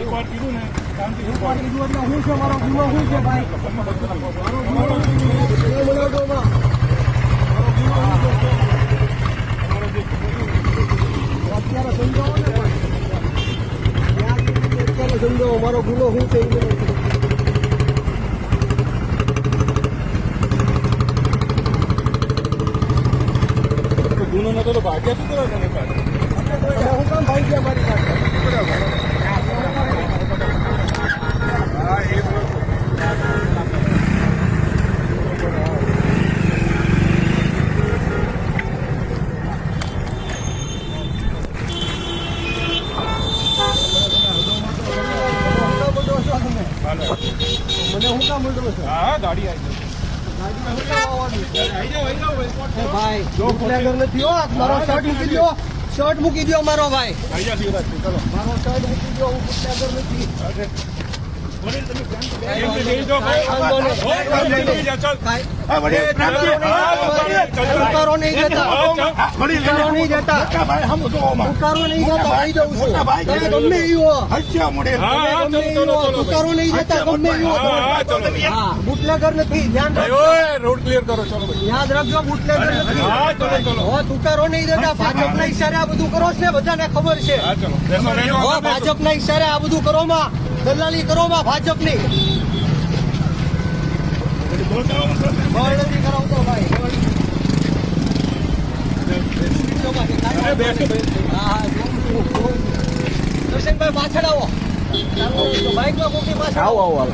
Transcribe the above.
એકવાર કીધું ને શાંતિથી એકવાર કીધું એટલે હું છે મારો ગુનો શું છે ભાઈ મારો ગુનો શું છે? એ બોલાવજો માં. મારો ગુનો શું છે? અત્યારે સમજાવો ને ભાઈ. ત્યાં કીધું અત્યારે સમજાવો મારો ગુનો શું છે એ બોલાવજો. ગુનો નતો તો ભાગ્યા શું કરો તમે પાસે હું કામ ભાઈ ગયા મારી પાસે હા એ મને હું કામ બોલતો છો? હા ગાડી આવી ભાઈ બુટલેગર નથી હો. મારો શર્ટ મૂકી દો. શર્ટ મૂકી દો મારો ભાઈ. ચલો મારો શર્ટ મૂકી દો. હું બુટલેગર નથી. ઉકારો નહીં દેતા. ઉકારો નહીં દેતા. ઉકારો નહીં દેતા. કહી દઉં છું. તમે ગમે એ હો. ગમે એ હો. ઉકારો નહીં દેતા. ગમે એ હો. હા બુટલેગર નથી. ધ્યાન રાખજો. રોડ ક્લિયર કરો ચલો ભાઈ યાદ રાખજો બુટલેગર નથી. હા ચલો ચલો હો તુકારો નહીં દેતા. ભાજપના ઈશારે આ બધું કરો છે. બધાને ખબર છે. હા ચલો હો ભાજપના ઈશારે આ બધું કરો માં. દલાલી કરો માં ભાજપની. બળ નથી કરાવતો ભાઈ. દર્શનભાઈ પાછળ આવો. બાઇકમાં મૂકી પાછળ આવો.